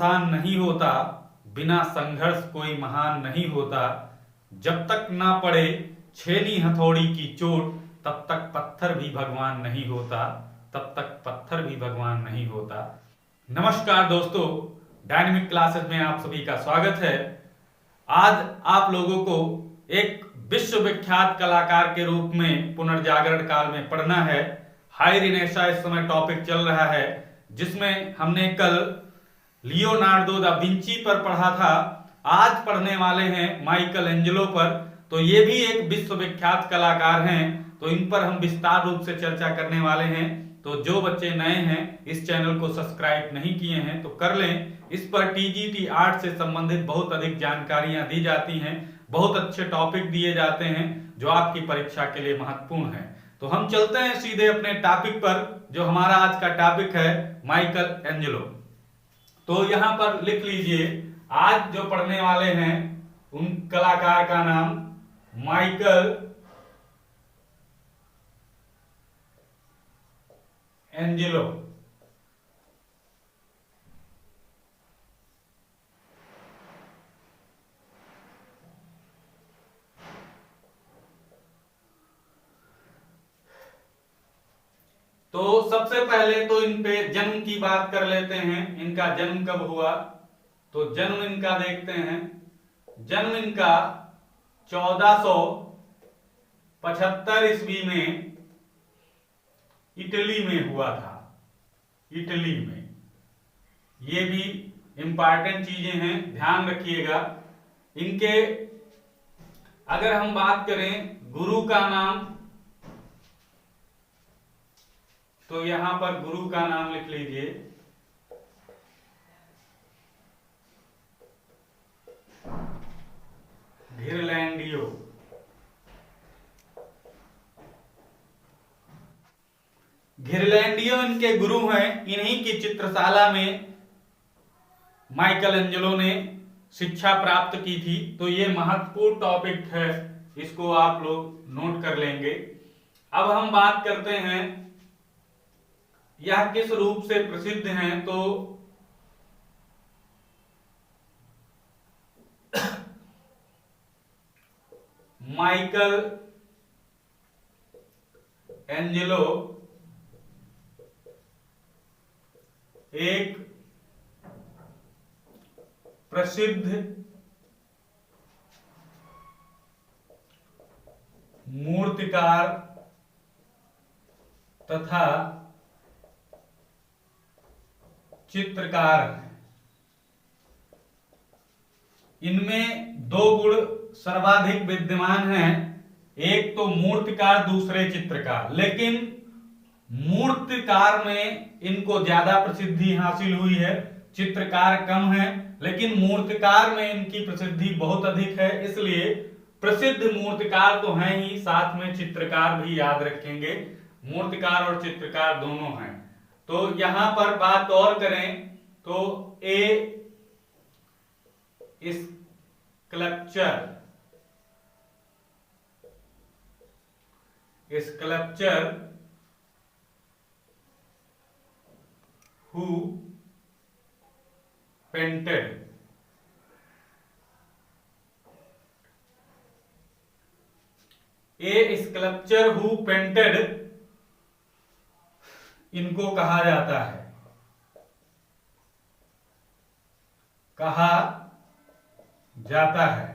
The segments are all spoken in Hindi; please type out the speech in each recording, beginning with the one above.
आसान नहीं होता, बिना संघर्ष कोई महान नहीं होता। जब तक ना पड़े छेनी हथौड़ी की चोट, तब तक पत्थर भी भगवान नहीं होता, तब तक पत्थर भी भगवान नहीं होता। नमस्कार दोस्तों, डायनेमिक क्लासेस में आप सभी का स्वागत है। आज आप लोगों को एक विश्वविख्यात कलाकार के रूप में पुनर्जागरण काल में पढ़ना है। हाई रिनेसा इस समय टॉपिक चल रहा है, जिसमें हमने कल लियोनार्डो दा विंची पर पढ़ा था। आज पढ़ने वाले हैं माइकल एंजेलो पर। तो ये भी एक विश्वविख्यात कलाकार हैं, तो इन पर हम विस्तार रूप से चर्चा करने वाले हैं। तो जो बच्चे नए हैं, इस चैनल को सब्सक्राइब नहीं किए हैं तो कर लें। इस पर टीजीटी आर्ट से संबंधित बहुत अधिक जानकारियां दी जाती हैं, बहुत अच्छे टॉपिक दिए जाते हैं जो आपकी परीक्षा के लिए महत्वपूर्ण है। तो हम चलते हैं सीधे अपने टॉपिक पर, जो हमारा आज का टॉपिक है माइकल एंजेलो। तो यहां पर लिख लीजिए, आज जो पढ़ने वाले हैं उन कलाकार का नाम माइकल एंजेलो। तो सबसे पहले तो इन पे जन्म की बात कर लेते हैं। इनका जन्म कब हुआ, तो जन्म इनका देखते हैं। जन्म इनका 1475 ईस्वी में इटली में हुआ था। इटली में, ये भी इंपॉर्टेंट चीजें हैं, ध्यान रखिएगा। इनके अगर हम बात करें गुरु का नाम, तो यहां पर गुरु का नाम लिख लीजिए घिरलैंडियो। घिरलैंडियो इनके गुरु हैं। इन्हीं की चित्रशाला में माइकल एंजेलो ने शिक्षा प्राप्त की थी। तो ये महत्वपूर्ण टॉपिक है, इसको आप लोग नोट कर लेंगे। अब हम बात करते हैं यह किस रूप से प्रसिद्ध हैं। तो माइकल एंजेलो एक प्रसिद्ध मूर्तिकार तथा चित्रकार हैं। इनमें दो गुण सर्वाधिक विद्यमान हैं, एक तो मूर्तिकार, दूसरे चित्रकार। लेकिन मूर्तिकार में इनको ज्यादा प्रसिद्धि हासिल हुई है, चित्रकार कम है। लेकिन मूर्तिकार में इनकी प्रसिद्धि बहुत अधिक है, इसलिए प्रसिद्ध मूर्तिकार तो हैं ही, साथ में चित्रकार भी याद रखेंगे। मूर्तिकार और चित्रकार दोनों हैं। तो यहां पर बात और करें तो sculpture who painted, sculpture who painted इनको कहा जाता है, कहा जाता है।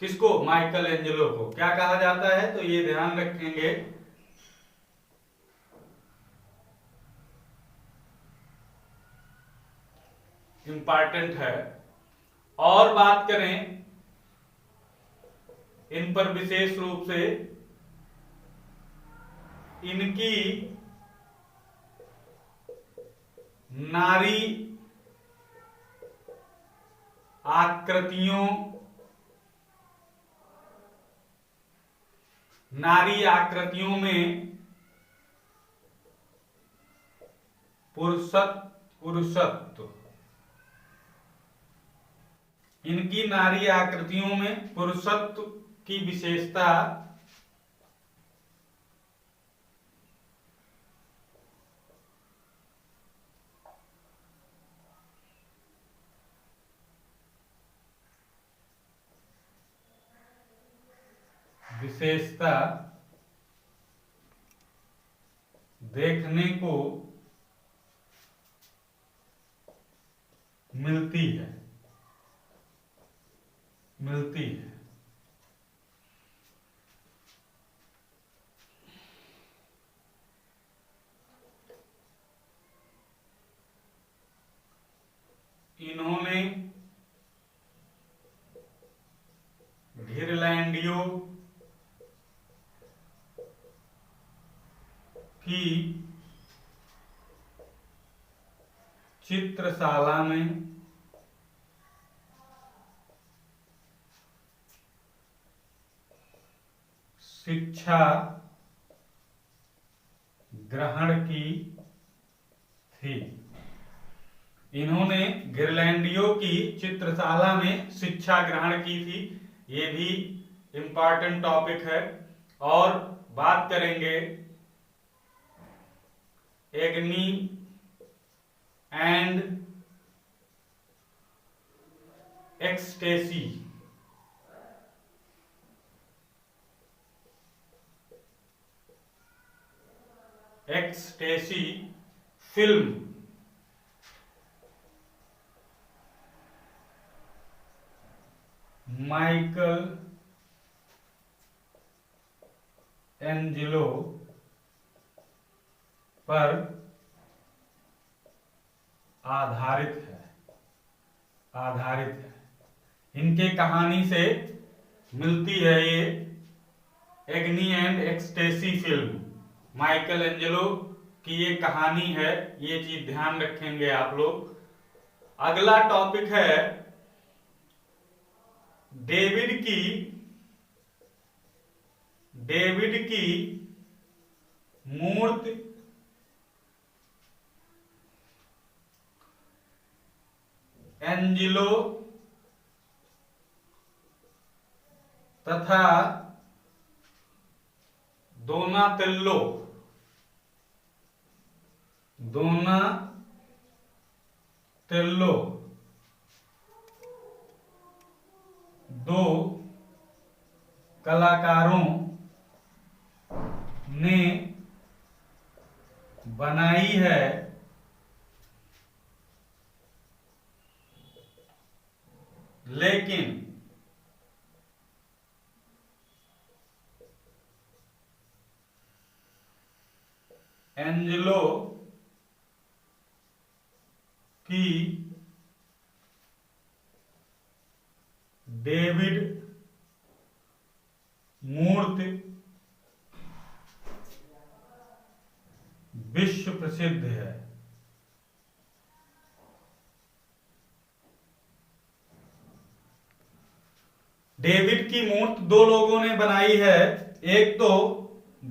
किसको? माइकल एंजेलो को क्या कहा जाता है, तो ये ध्यान रखेंगे। इंपॉर्टेंट है। और बात करें इन पर विशेष रूप से, इनकी नारी आकृतियों में पुरुषत्व, इनकी नारी आकृतियों में पुरुषत्व की विशेषता विशेषता देखने को मिलती है। इन्होंने घिरलैंडियों की चित्रशाला में शिक्षा ग्रहण की थी। इन्होंने घिरलैंडियों की चित्रशाला में शिक्षा ग्रहण की थी। ये भी इंपॉर्टेंट टॉपिक है। और बात करेंगे agony and ecstasy. Ecstasy film Michelangelo पर आधारित है। इनके कहानी से मिलती है ये agony and ecstasy film. Michelangelo की ये कहानी है, ये चीज ध्यान रखेंगे आप लोग। अगला टॉपिक है डेविड की मूर्ति एंजेलो तथा दोनातेल्लो दो कलाकारों ने बनाई है। लेकिन एंजेलो की डेविड मूर्ति विश्व प्रसिद्ध है। डेविड की मूर्ति दो लोगों ने बनाई है। एक तो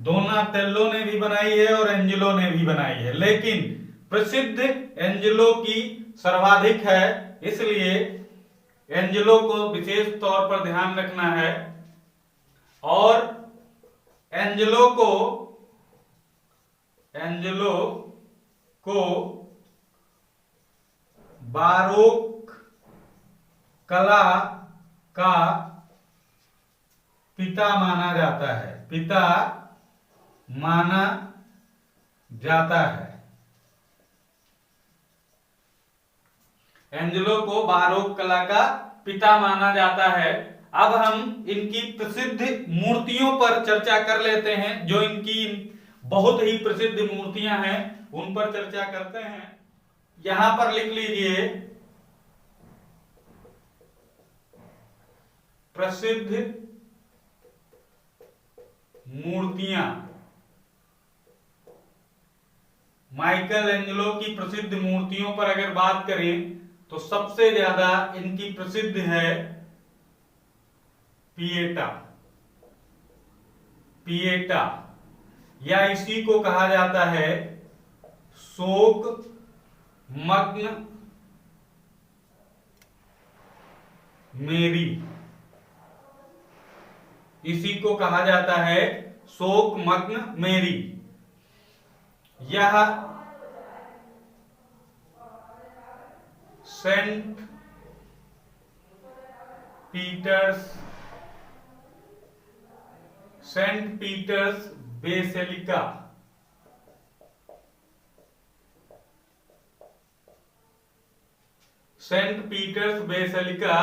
दोनातेल्लो ने भी बनाई है और एंजेलो ने भी बनाई है, लेकिन प्रसिद्ध एंजेलो की सर्वाधिक है, इसलिए एंजेलो को विशेष तौर पर ध्यान रखना है। और एंजेलो को बारोक कला का पिता माना जाता है। एंजेलो को बारोक कला का पिता माना जाता है। अब हम इनकी प्रसिद्ध मूर्तियों पर चर्चा कर लेते हैं। जो इनकी बहुत ही प्रसिद्ध मूर्तियां हैं उन पर चर्चा करते हैं। यहां पर लिख लीजिए प्रसिद्ध मूर्तियां। माइकल एंजेलो की प्रसिद्ध मूर्तियों पर अगर बात करें तो सबसे ज्यादा इनकी प्रसिद्ध है पिएटा, या इसी को कहा जाता है शोक मग्न मेरी। इसी को कहा जाता है शोक मग्न मेरी। यह Saint Peter's Saint Peter's Basilica, Saint Peter's Basilica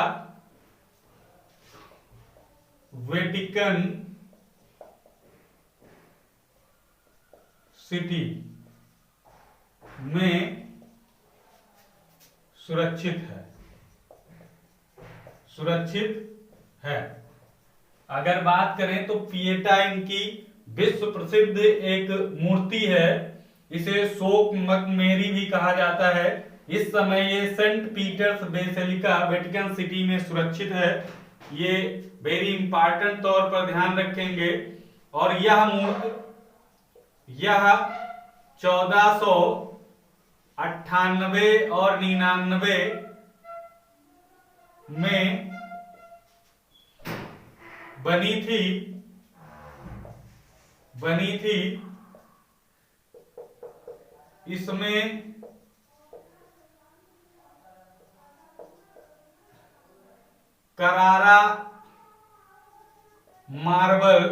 Vatican City में सुरक्षित है, सुरक्षित है। अगर बात करें तो पिएटा इनकी विश्व प्रसिद्ध एक मूर्ति है, इसे शोक मकमेरी भी कहा जाता है। इस समय ये Saint Peter's Basilica Vatican City में सुरक्षित है, ये वेरी इंपॉर्टेंट तौर पर ध्यान रखेंगे। और यह मूर्ति 1498 और 99 में बनी थी। इसमें करारा मार्बल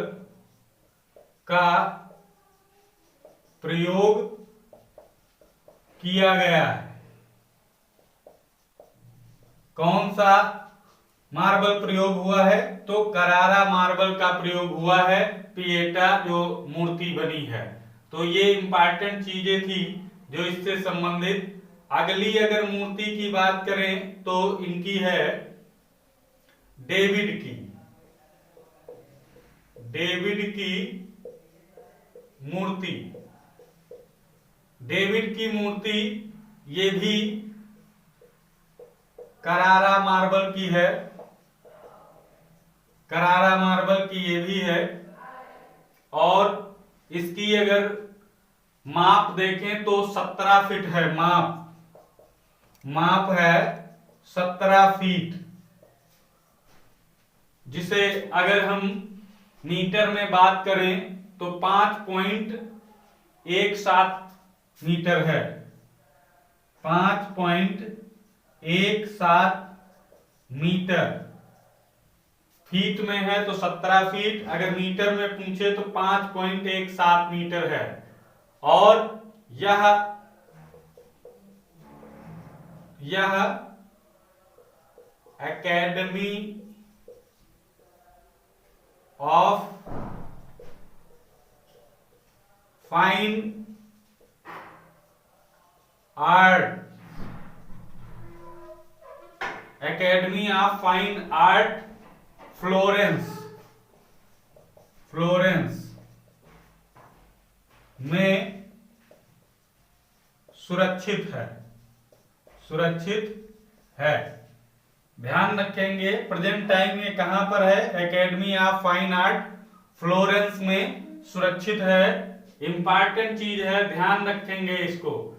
का प्रयोग किया गया है। कौन सा मार्बल प्रयोग हुआ है? तो करारा मार्बल का प्रयोग हुआ है, पिएटा जो मूर्ति बनी है। तो ये इंपॉर्टेंट चीजें थी जो इससे संबंधित। अगली अगर मूर्ति की बात करें तो इनकी है डेविड की मूर्ति। डेविड की मूर्ति ये भी करारा मार्बल की है, करारा मार्बल की ये भी है। और इसकी अगर माप देखें तो 17 फीट है, माप है 17 फीट, जिसे अगर हम मीटर में बात करें तो 5.17 मीटर है, 5.17 मीटर। फीट में है तो 17 फीट, अगर मीटर में पूछे तो 5.17 मीटर है। और यह academy of fine art, academy of fine art Florence में सुरक्षित है। ध्यान रखेंगे प्रेजेंट टाइम में कहां पर है, academy of fine art Florence में सुरक्षित है। इंपॉर्टेंट चीज है, ध्यान रखेंगे इसको।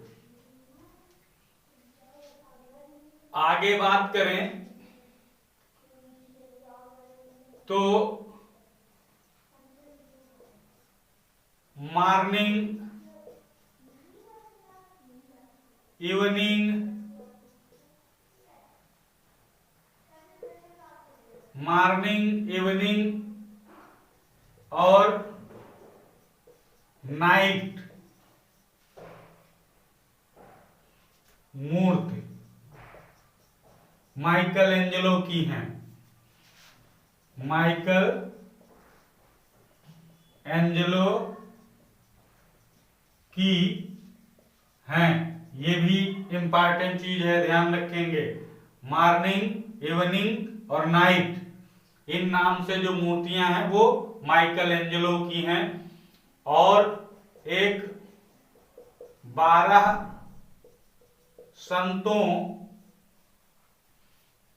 आगे बात करें तो मॉर्निंग इवनिंग और नाइट मूर्ति माइकल एंजेलो की हैं, माइकल एंजेलो की हैं। ये भी इंपॉर्टेंट चीज है, ध्यान रखेंगे। मॉर्निंग, इवनिंग और नाइट, इन नाम से जो मूर्तियां हैं वो माइकल एंजेलो की हैं। और एक 12 संतों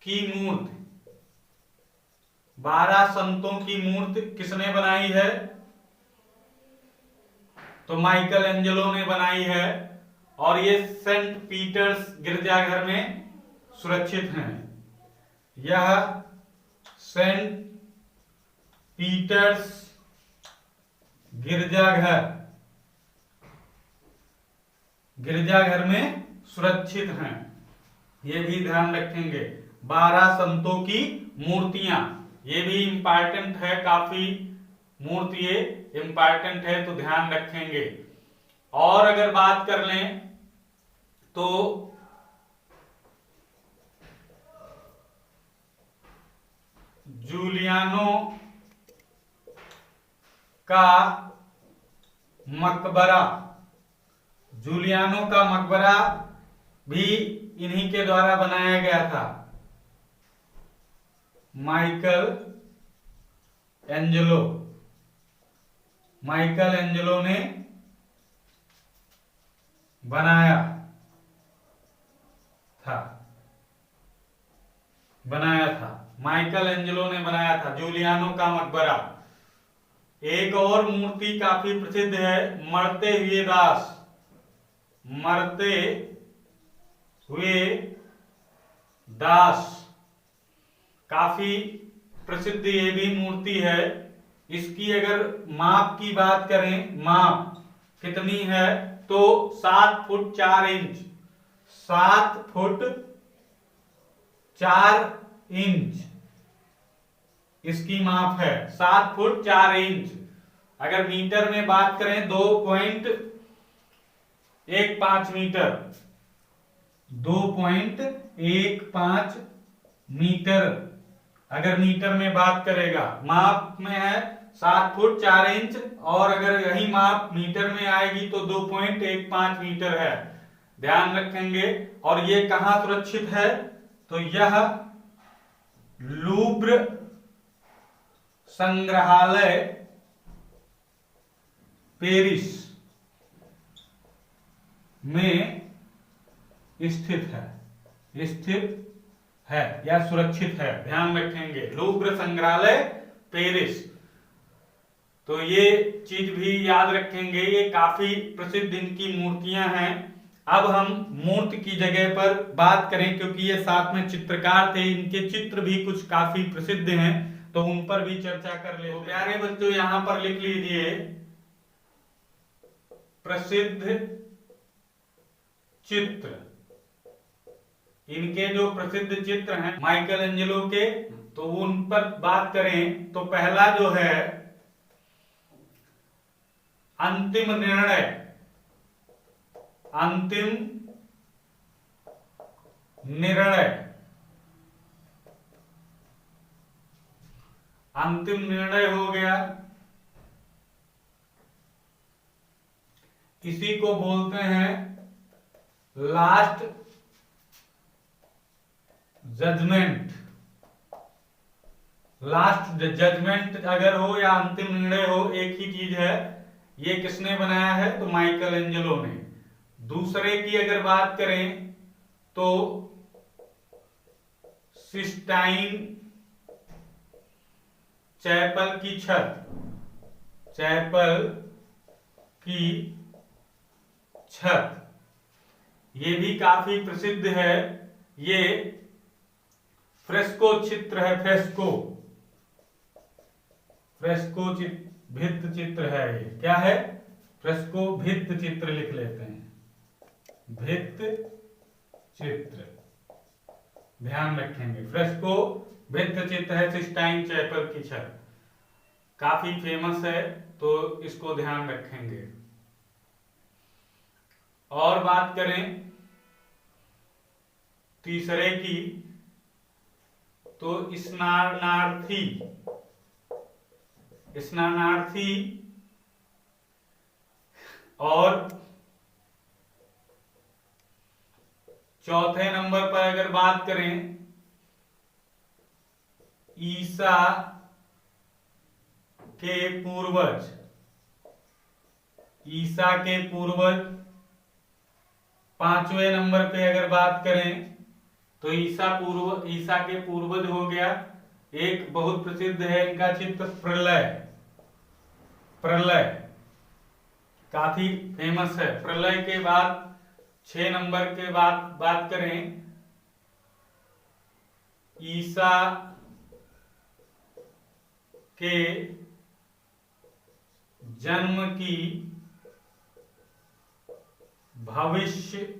की मूर्ति, 12 संतों की मूर्ति किसने बनाई है? तो माइकल एंजेलो ने बनाई है। और ये सेंट पीटर्स गिरजाघर में सुरक्षित हैं। यह सेंट पीटर्स गिरजाघर में सुरक्षित हैं, ये भी ध्यान रखेंगे। 12 संतों की मूर्तियां, ये भी इंपॉर्टेंट है काफी। मूर्ति ये इंपॉर्टेंट है तो ध्यान रखेंगे। और अगर बात कर लें तो जूलियानो का मकबरा, जूलियानो का मकबरा भी इन्हीं के द्वारा बनाया गया था। माइकल एंजेलो, माइकल एंजेलो ने बनाया था, माइकल एंजेलो ने बनाया था जूलियानो का मकबरा। एक और मूर्ति काफी प्रसिद्ध है, मरते हुए दास, मरते हुए दास, काफी प्रसिद्ध ये भी मूर्ति है। इसकी अगर माप की बात करें, माप कितनी है तो 7 फुट 4 इंच, 7 फुट 4 इंच इसकी माप है, 7 फुट 4 इंच। अगर मीटर में बात करें 2.15 मीटर, 2.15 मीटर अगर मीटर में बात करेगा, माप में है 7 फुट 4 इंच, और अगर यही माप मीटर में आएगी तो 2.15 मीटर है, ध्यान रखेंगे। और ये कहां सुरक्षित है तो यह लूव्र संग्रहालय पेरिस में स्थित है या सुरक्षित है, ध्यान रखेंगे, लूव्र संग्रहालय पेरिस। तो ये चीज भी याद रखेंगे, ये काफी प्रसिद्ध इनकी मूर्तियां हैं। अब हम मूर्ति की जगह पर बात करें, क्योंकि ये साथ में चित्रकार थे, इनके चित्र भी कुछ काफी प्रसिद्ध हैं, तो उन पर भी चर्चा कर ले। तो प्यारे बच्चों यहां पर लिख लीजिए प्रसिद्ध चित्र। इनके जो प्रसिद्ध चित्र हैं माइकल एंजेलो के, तो उन पर बात करें तो पहला जो है अंतिम निर्णय, अंतिम निर्णय, अंतिम निर्णय हो गया। इसी को बोलते हैं लास्ट जजमेंट। लास्ट जजमेंट अगर हो या अंतिम निर्णय हो, एक ही चीज है। ये किसने बनाया है तो माइकल एंजेलो ने। दूसरे की अगर बात करें तो सिस्टाइन चैपल की छत, चैपल की छत, ये भी काफी प्रसिद्ध है। ये फ्रेस्को चित्र है, फ्रेस्को, फ्रेस्को भित्त चित्र है। ये क्या है, फ्रेस्को भित्त चित्र लिख लेते हैं, भित्त चित्र, ध्यान रखेंगे। फ्रेस्को भित्त चित्र है, सिस्टाइन चैपल की छत, काफी फेमस है, तो इसको ध्यान रखेंगे। और बात करें तीसरे की तो स्नानार्थी, स्नानार्थी, और चौथे नंबर पर अगर बात करें ईसा के पूर्वज, ईसा के पूर्वज। पांचवें नंबर पे अगर बात करें तो ईसा के पूर्वज हो गया। एक बहुत प्रसिद्ध है इनका चित्र प्रलय, प्रलय काफी फेमस है। प्रलय के बाद 6 नंबर के बाद बात करें ईसा के जन्म की भविष्यवाणी,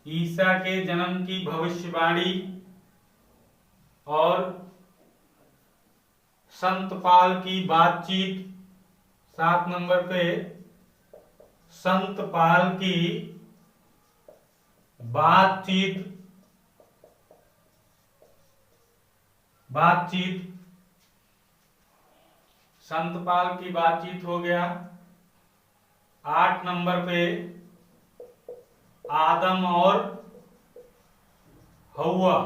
ईसा के जन्म की भविष्यवाणी और संतपाल की बातचीत, 7 नंबर पे संतपाल की बातचीत, संतपाल की बातचीत हो गया। 8 नंबर पे आदम और हव्वा,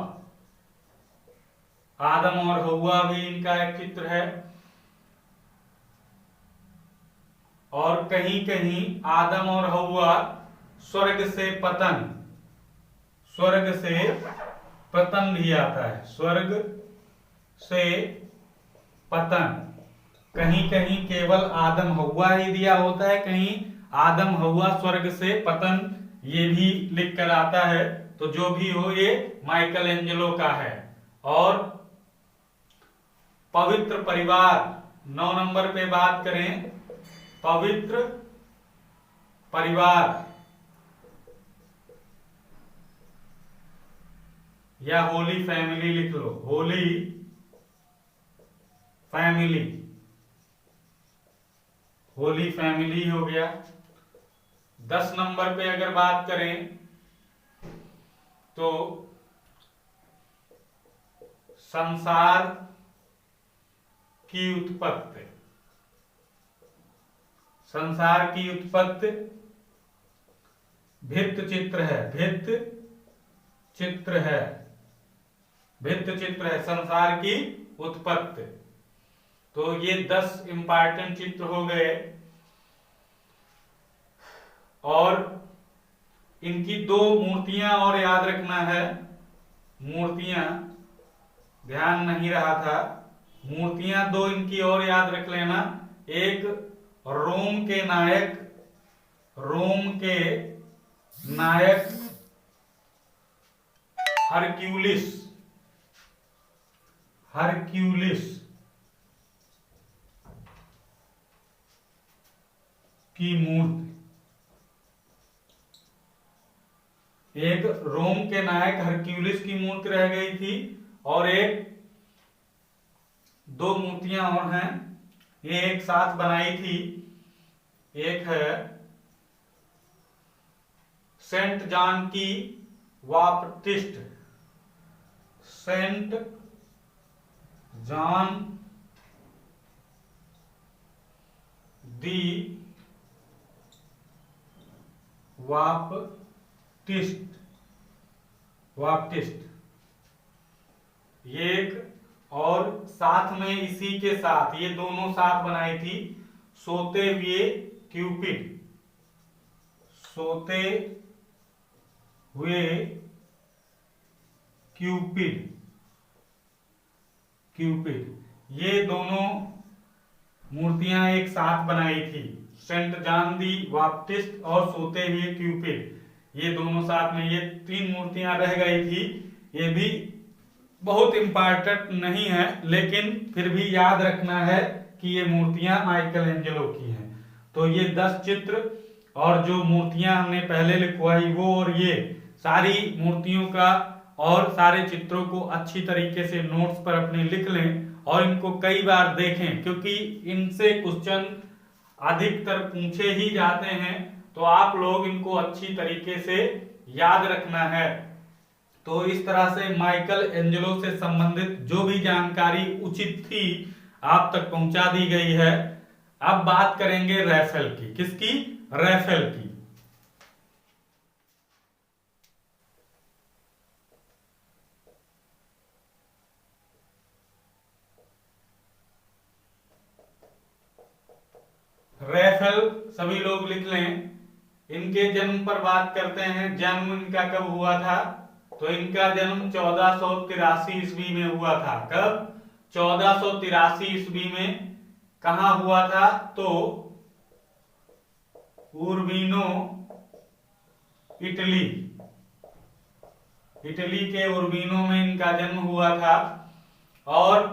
आदम और हव्वा भी इनका एक चित्र है। और कहीं कहीं आदम और हव्वा स्वर्ग से पतन, स्वर्ग से पतन भी आता है, स्वर्ग से पतन। कहीं कहीं केवल आदम हव्वा ही दिया होता है, कहीं आदम हव्वा स्वर्ग से पतन ये भी लिख कर आता है। तो जो भी हो ये माइकल एंजेलो का है। और पवित्र परिवार, 9 नंबर पे बात करें, पवित्र परिवार या होली फैमिली लिख लो, होली फैमिली, होली फैमिली हो गया। 10 नंबर पे अगर बात करें तो संसार की उत्पत्ति, संसार की उत्पत्ति भित्त चित्र है, भित्त चित्र है, भित्त चित्र है संसार की उत्पत्ति। तो ये 10 इंपॉर्टेंट चित्र हो गए। और इनकी 2 मूर्तियां और याद रखना है, मूर्तियां ध्यान नहीं रहा था, मूर्तियां 2 इनकी और याद रख लेना। एक रोम के नायक, रोम के नायक हरक्यूलिस, हरक्यूलिस की मूर्ति, एक रोम के नायक हरक्यूलिस की मूर्ति रह गई थी। और एक 2 मूर्तियां और हैं, ये एक साथ बनाई थी। एक है सेंट जॉन की Baptist, Saint John the Baptist, Baptist ये एक। और साथ में इसी के साथ ये दोनों साथ बनाई थी सोते हुए क्यूपिड, सोते हुए क्यूपिड, क्यूपिड ये दोनों मूर्तियां एक साथ बनाई थी, सेंट जॉन दी बाप्टिस्ट और सोते हुए क्यूपिड ये दोनों साथ में, ये 3 मूर्तियां रह गई थी। ये भी बहुत इंपॉर्टेंट नहीं है लेकिन फिर भी याद रखना है कि ये मूर्तियां माइकल एंजेलो की हैं। तो ये 10 चित्र और जो मूर्तियां हमने पहले लिखवाई वो और ये सारी मूर्तियों का और सारे चित्रों को अच्छी तरीके से नोट्स पर अपने लिख लें और इनको कई बार देखें, क्योंकि इनसे क्वेश्चन अधिकतर पूछे ही जाते हैं। तो आप लोग इनको अच्छी तरीके से याद रखना है। तो इस तरह से माइकल एंजेलो से संबंधित जो भी जानकारी उचित थी आप तक पहुंचा दी गई है। अब बात करेंगे रैफेल की, किसकी? रैफेल की। रैफेल सभी लोग लिख लें। इनके जन्म पर बात करते हैं, जन्म इनका कब हुआ था? तो इनका जन्म 1483 ईस्वी में हुआ था। कब? 1483 ईस्वी में। कहां हुआ था? तो उर्बिनो, इटली, इटली के उर्बिनो में इनका जन्म हुआ था। और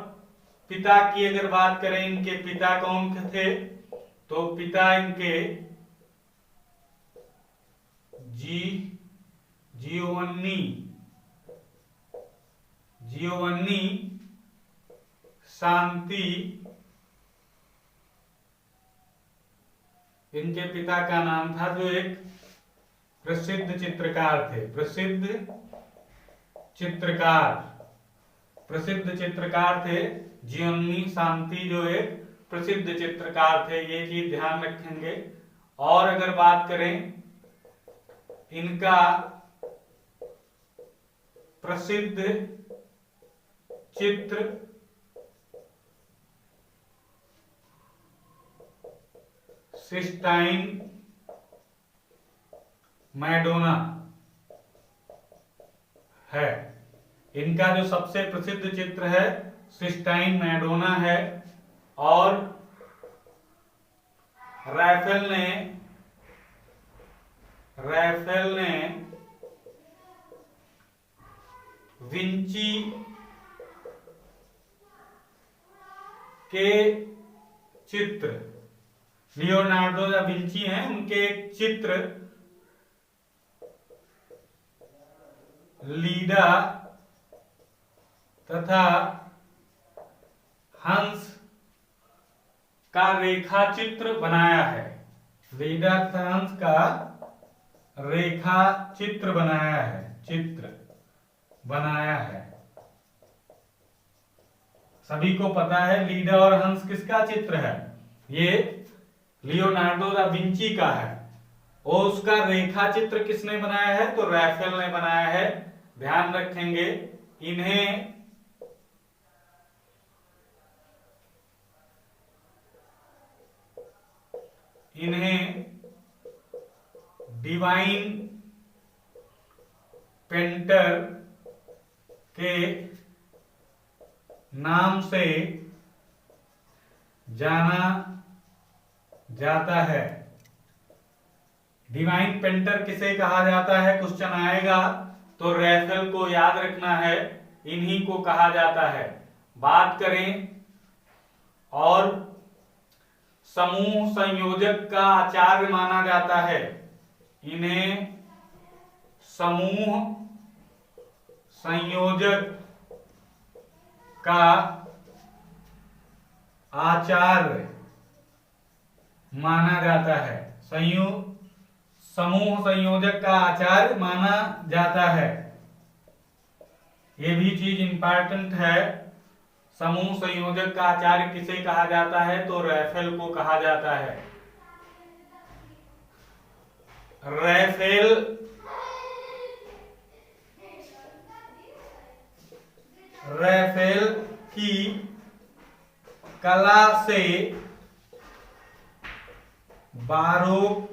पिता की अगर बात करें, इनके पिता कौन थे? तो पिता इनके जियोवन्नी शांति इनके पिता का नाम था, जो एक प्रसिद्ध चित्रकार थे। प्रसिद्ध चित्रकार थे जियोनी शांति, जो एक प्रसिद्ध चित्रकार थे। ये चीज ध्यान रखेंगे। और अगर बात करें इनका प्रसिद्ध चित्र सिस्टाइन मैडोना है। इनका जो सबसे प्रसिद्ध चित्र है सिस्टाइन मैडोना है। और रैफेल ने विंची के चित्र, लियोनार्डो दा विंची हैं, उनके एक चित्र लीडा तथा हंस का रेखा चित्र बनाया है। लीडा तथा हंस का रेखा चित्र बनाया है। सभी को पता है लीडा और हंस किसका चित्र है? ये लियोनार्डो दा विंची का है। और उसका रेखा चित्र किसने बनाया है? तो रैफेल ने बनाया है। ध्यान रखेंगे। इन्हें डिवाइन पेंटर के नाम से जाना जाता है। डिवाइन पेंटर किसे कहा जाता है? क्वेश्चन आएगा तो रैफेल को याद रखना है, इन्हीं को कहा जाता है। बात करें और समूह संयोजक का आचार्य माना जाता है। इन्हें समूह संयोजक का आचार्य माना जाता है। समूह संयोजक का आचार्य माना जाता है। ये भी चीज इंपॉर्टेंट है। समूह संयोजक का आचार्य किसे कहा जाता है? तो रैफेल को कहा जाता है। रैफेल की कला से बारोक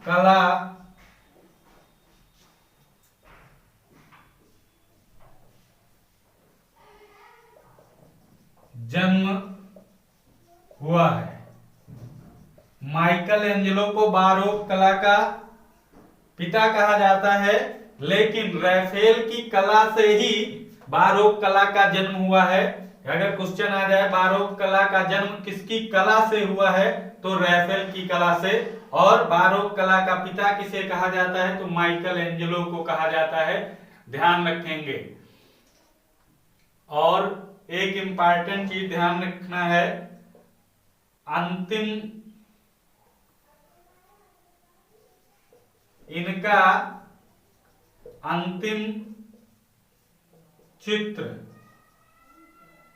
कला जन्म हुआ है। माइकल एंजेलो को बारोक कला का पिता कहा जाता है, लेकिन रैफेल की कला से ही बारोक कला का जन्म हुआ है। अगर क्वेश्चन आ जाए बारोक कला का जन्म किसकी कला से हुआ है, तो रैफेल की कला से। और बारोक कला का पिता किसे कहा जाता है? तो माइकल एंजेलो को कहा जाता है। ध्यान रखेंगे। और एक इंपॉर्टेंट चीज ध्यान रखना है,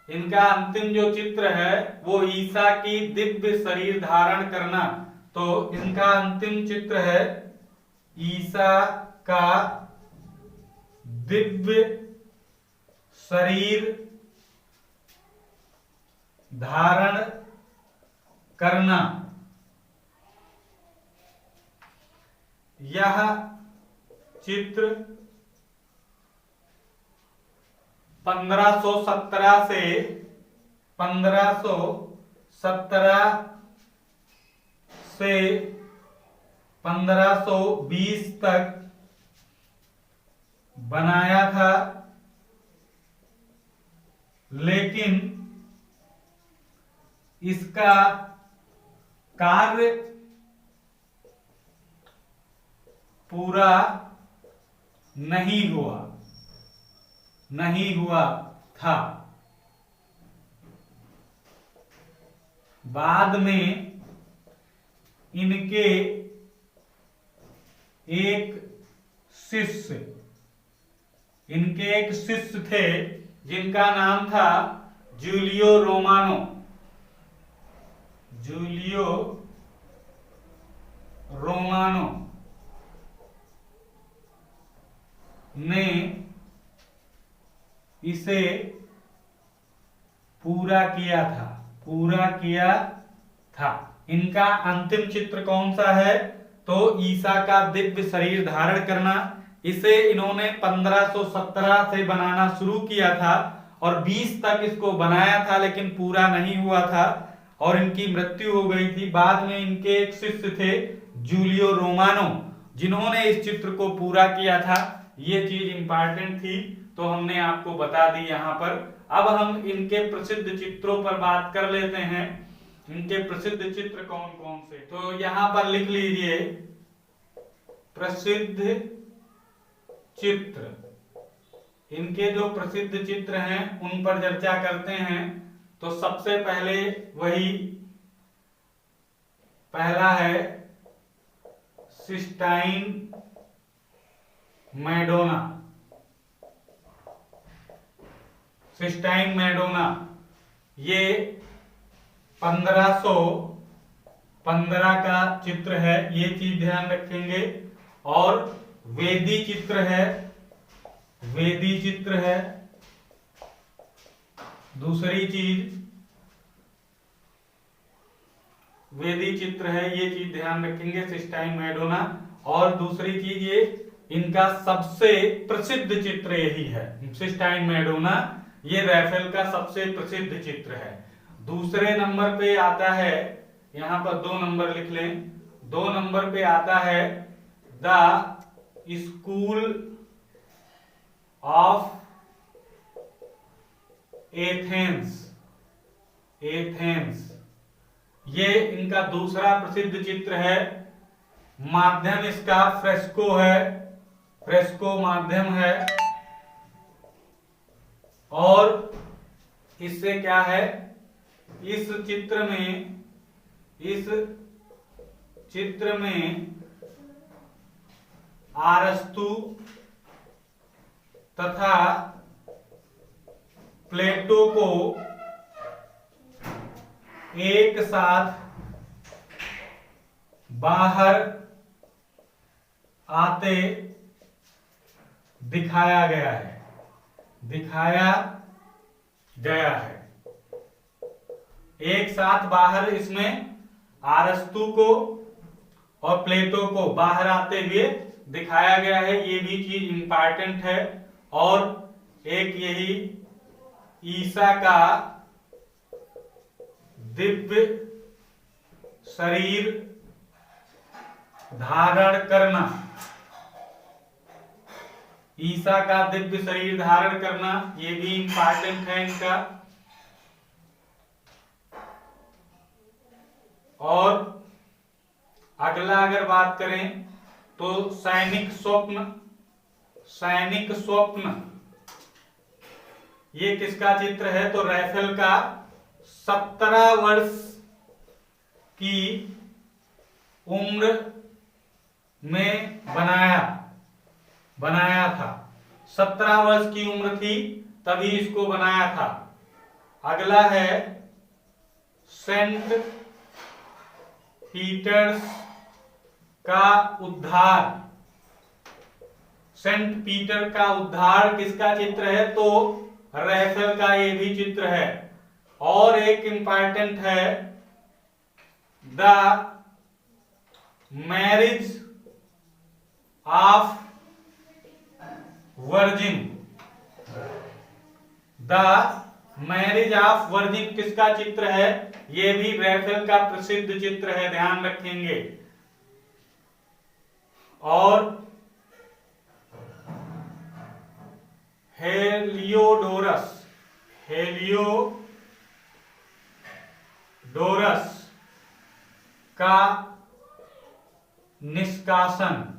इनका अंतिम जो चित्र है वो ईसा की दिव्य शरीर धारण करना। तो इनका अंतिम चित्र है ईसा का दिव्य शरीर धारण करना। यह चित्र 1517 से 1520 तक बनाया था, लेकिन इसका कार्य पूरा नहीं हुआ था। बाद में इनके एक शिष्य थे जिनका नाम था जूलियो रोमानो ने इसे पूरा किया था। इनका अंतिम चित्र कौन सा है? तो ईसा का दिव्य शरीर धारण करना। इसे इन्होंने 1517 से बनाना शुरू किया था और 20 तक इसको बनाया था, लेकिन पूरा नहीं हुआ था और इनकी मृत्यु हो गई थी। बाद में इनके एक शिष्य थे जूलियो रोमानो, जिन्होंने इस चित्र को पूरा किया था। ये चीज इंपॉर्टेंट थी तो हमने आपको बता दी यहां पर। अब हम इनके प्रसिद्ध चित्रों पर बात कर लेते हैं। इनके प्रसिद्ध चित्र कौन कौन से? तो यहां पर लिख लीजिए प्रसिद्ध चित्र। इनके जो प्रसिद्ध चित्र हैं उन पर चर्चा करते हैं। तो सबसे पहला है सिस्टाइन मैडोना। ये 1515 का चित्र है, ये चीज ध्यान रखेंगे। और वेदी चित्र है। दूसरी चीज वेदी चित्र है, ये चीज ध्यान रखेंगे, सिस्टाइन मैडोना। और दूसरी चीज ये इनका सबसे प्रसिद्ध चित्र यही है, सिस्टाइन मैडोना। ये रैफेल का सबसे प्रसिद्ध चित्र है। दूसरे नंबर पे आता है, यहां पर 2 नंबर लिख लें। 2 नंबर पे आता है द स्कूल ऑफ एथेंस। ये इनका दूसरा प्रसिद्ध चित्र है। माध्यम इसका फ्रेस्को माध्यम है। और इससे क्या है, इस चित्र में अरस्तु तथा प्लेटो को एक साथ बाहर आते दिखाया गया है। एक साथ बाहर इसमें अरस्तु को और प्लेटो को बाहर आते हुए दिखाया गया है। ये भी चीज इंपॉर्टेंट है। और एक यही ईसा का दिव्य शरीर धारण करना। ईसा का दिव्य शरीर धारण करना, ये भी इंपॉर्टेंट है इनका। और अगला अगर बात करें तो सैनिक स्वप्न, ये किसका चित्र है? तो रैफेल का 17 वर्ष की उम्र में बनाया था। 17 वर्ष की उम्र थी तभी इसको बनाया था। अगला है सेंट पीटर्स का उद्धार। सेंट पीटर का उद्धार किसका चित्र है? तो रैफेल का ये भी चित्र है। और एक इंपॉर्टेंट है द मैरिज ऑफ वर्जिन किसका चित्र है? ये भी रैफेल का प्रसिद्ध चित्र है, ध्यान रखेंगे। और हेलियोडोरस का निष्कासन।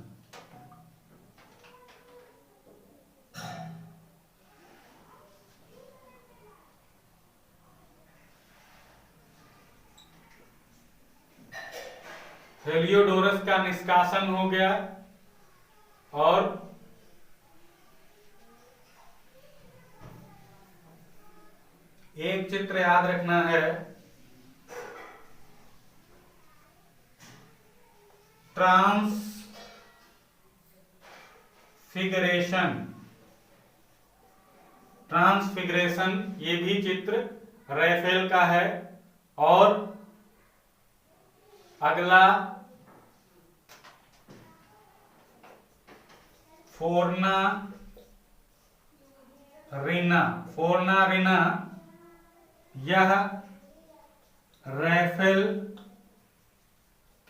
हेलियोडोरस का निष्कासन हो गया। और एक चित्र याद रखना है, ट्रांसफिगरेशन, ये भी चित्र रैफेल का है। और अगला फोर्नारिना, यह रैफेल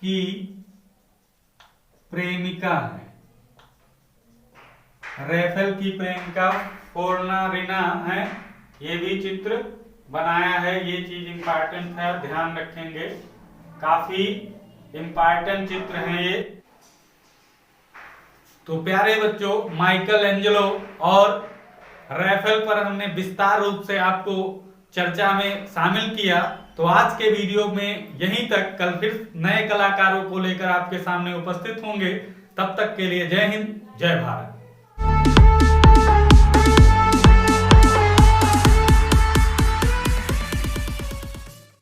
की प्रेमिका है। रैफेल की प्रेमिका फोर्नारिना है। ये भी चित्र बनाया है। ये चीज इंपॉर्टेंट है, ध्यान रखेंगे, काफी इंपॉर्टेंट चित्र हैं ये। तो प्यारे बच्चों, माइकल एंजेलो और रैफेल पर हमने विस्तार रूप से आपको चर्चा में शामिल किया। तो आज के वीडियो में यहीं तक। कल फिर नए कलाकारों को लेकर आपके सामने उपस्थित होंगे। तब तक के लिए जय हिंद, जय भारत।